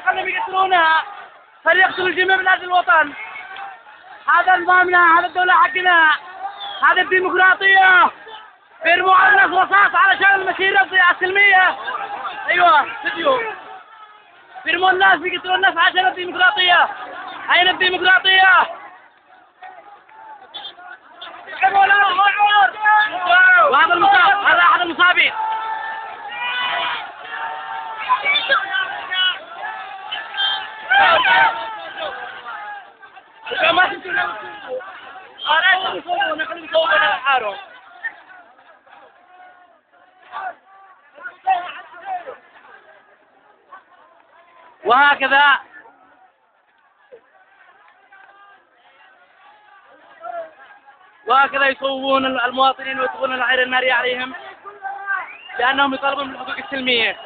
خليهم يقتلونها، فليقتلوا الجميع من أجل الوطن. هذا نظامنا، هذا الدولة حقنا، هذا الديمقراطية. بيرموا على الناس رصاص علشان المسيرة السلمية. أيوة فيديو. بيرموا الناس، بيقتلوا الناس عشان الديمقراطية. أين الديمقراطية؟ وهذا المصاب، هذا أحد المصابين. ما تنسوا وهكذا يصوبون المواطنين ويطلقون العير النارية عليهم لأنهم يطالبون بالحقوق السلمية.